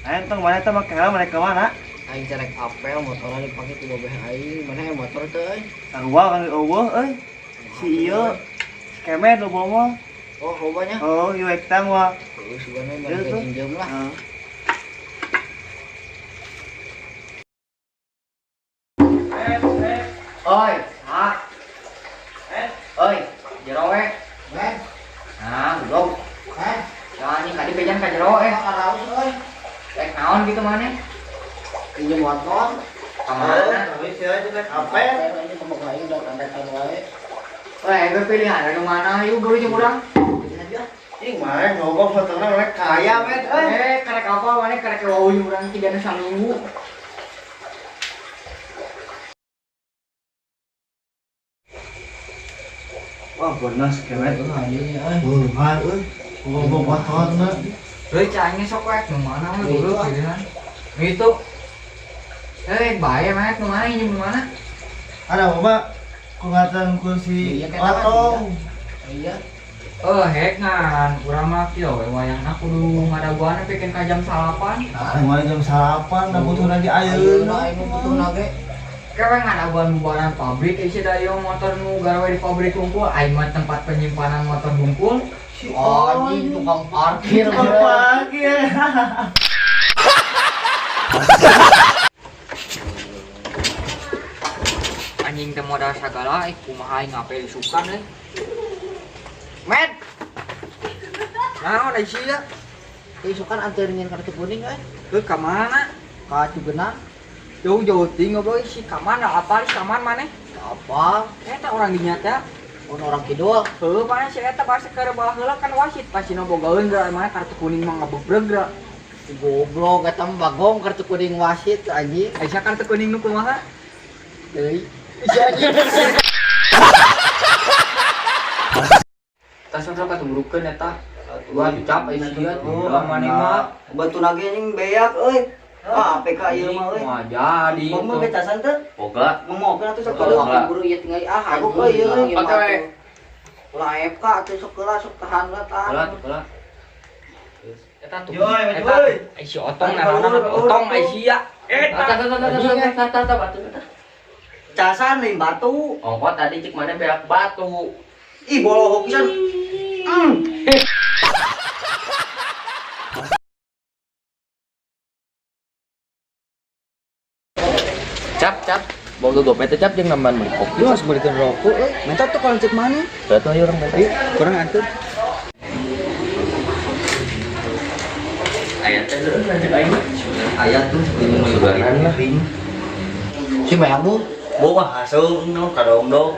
Ayo tong mana teh make helm mereka mana? Aing cerek apel motorna dipake ku babeh aing. Mana yang motor teh euy? Sarua kang eueuh euy. Si ieu kemet lo bawa mah. Oh, lobanya. Oh, ieu ektang mah. Terus sebenarnya mana pinjam lah. Oi, hak. Oi, jero we. Men. Nah, belum. Jangan nih kadi pejan ka jero Karaus euy. Rek naon gitu maneh? Pinjam motor. Kamana? Habis ya juga apa? Ini semoga aing udah tanda-tanda wae. Weh, gue pilihan dari mana? Yuk beli jeung urang. Ih, mah nyogok fotonya mereka kaya met euy. Karek apa maneh karek wau jeung urang 3 saminggu. Wah, bener kemet. Anjing euy. Buruhan euy. Ngomong motorna. Euy, cangnya sok wek nu mana mah dulu pilihan. Gitu. Bae met nu mana jeung mana? Ada apa? Kungatan kursi otong. Iya. Hek ngan, urang mah kieu we wayahna kudu ngadaguana pikeun ka jam 8. Mulai jam 8 da butuh lagi ayeuna. Ayeuna butuh lagi. Kewe ngadaguan bubaran pabrik isi dayung motor nu gawe di pabrik hungkul, aing mah tempat penyimpanan motor hungkul. Anjing tukang parkir. Tukang parkir. Anjing teh modal sagala kumaha aing ngape isukan euy. Met. Naon ai sia? Isukan anteurkeun kartu kuning euy. Ke ka mana? Ka Cugenang. Jauh-jauh tinggal boy si kaman apa si kaman maneh? Apa? Eta orang dinya teh. Orang kidul. Heuh mana si eta basa keur baheula heula kan wasit pasti nu bogaeun da mana kartu kuning mah ngabebreg da. Si goblok eta mah bagong kartu kuning wasit anjing. Aya kartu kuning nu kumaha? Euy. Tas udah katunggurukeun eta. Gua dicap aya sia maneh mah. Batu nage ning beak euy. APK ieu mah euy. Mah jadi. Mau betasan teh? Boga. Ngomongkeun atuh sok Kalau buru ieu tinggal Aku euy ieu. Oke. Ulah AFK atuh sok keula sok tahan lah tahan. Keula. Eta tuh. Yo, euy. Ai si otong naranna otong ai sia. Casan lain batu. Ongkot tadi cek mana beak batu. Ih bolohok pisan. Cap. Boga gopet teh cap jeung nambahan beli kopi. Lu harus belikan rokok euy. Minta tuh kalau cek mana? Berarti ayo orang tadi. Kurang antur. Aya teh lanjut aing. Aya tuh di Sugaran lah. Si Mayamu, bawa hasil no kadong dong.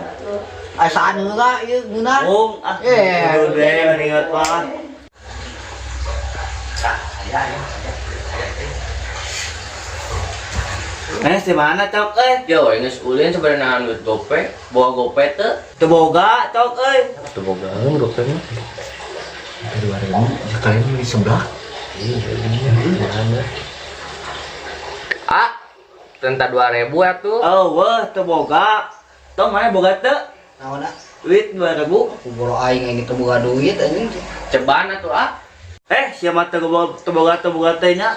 Asaan heula ieu geuna. Oh, udah ingat Pak. Si mana cok Yo, geus ulin sebenarnya geus gope, bawa gope teh. Teu boga cok Teu boga gope mah. Kedua ribu, sekali di sebelah. Tenta 2000 atuh. Oh, wah, teu boga. Tong mana boga teu? Naonna? Duit 2000. Kubur aing teu boga duit anjing. Ceban atuh Siapa teu boga teh nya?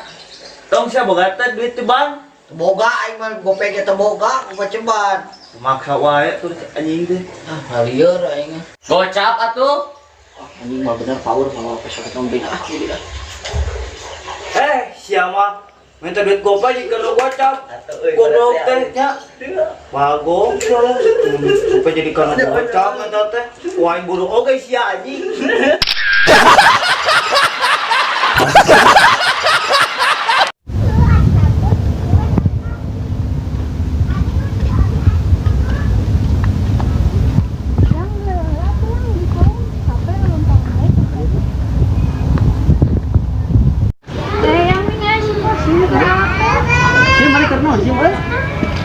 Tong sia boga teh duit teu bang. Teu boga aing mah gope ge teu boga, kumaha ceban. Maksa wae tuh anjing teh. Lieur aing. Gocap atuh. Anjing mah bener power kalau pesok tombing jadi Siapa minta duit gopay di kalau gocap. Goblok teh nya. Bagong soalnya. Gopay jadi kalau gocap eta teh. Wah, buru oge sia anjing.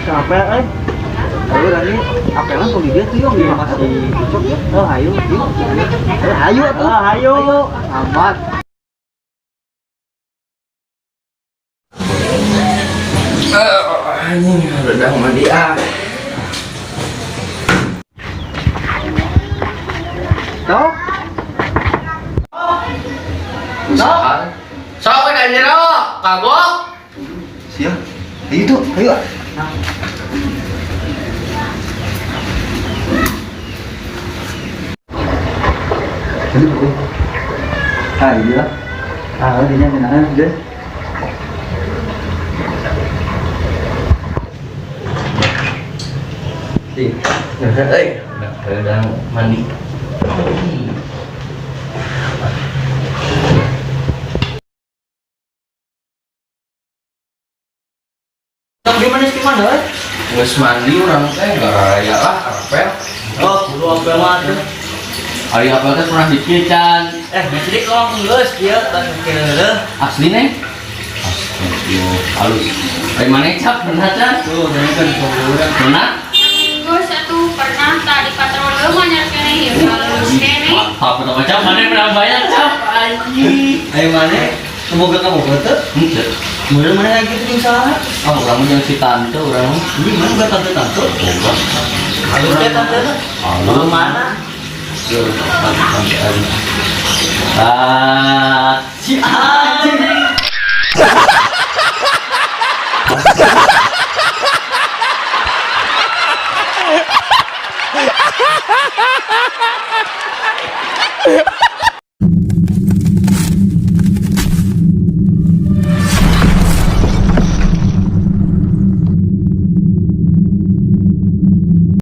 Capek ayo lagi apelan tuh dia tuh yang masih cocok ya. Ayo amat anjing udah mandi Sok ka jero, kagok. Siap. Ayo tuh, ayo. Ini buku. Iya. Ini yang deh. Udah mandi. Gimana? Geus mandi urang teh gara-gara lah apel. Oh, kudu apel mah tuh. Ari apel teh pernah dikican. Jadi kalau geus kieu tan kieu. Asli neng. Halus. Ari mana cap pernah can? Tuh, ini kan kuburan. Pernah? Minggu satu pernah tadi patroli banyak kene ya halus kene. Apa tuh macam mana pernah banyak cap anjing. Ayo mana? Semoga kamu betul. Henteu. Kemudian mana yang gitu salah? Ah urang jeung si tante urang. Ini mana gak tante-tante? Bukan. Halus ya tante? Halus mana? Si anjing.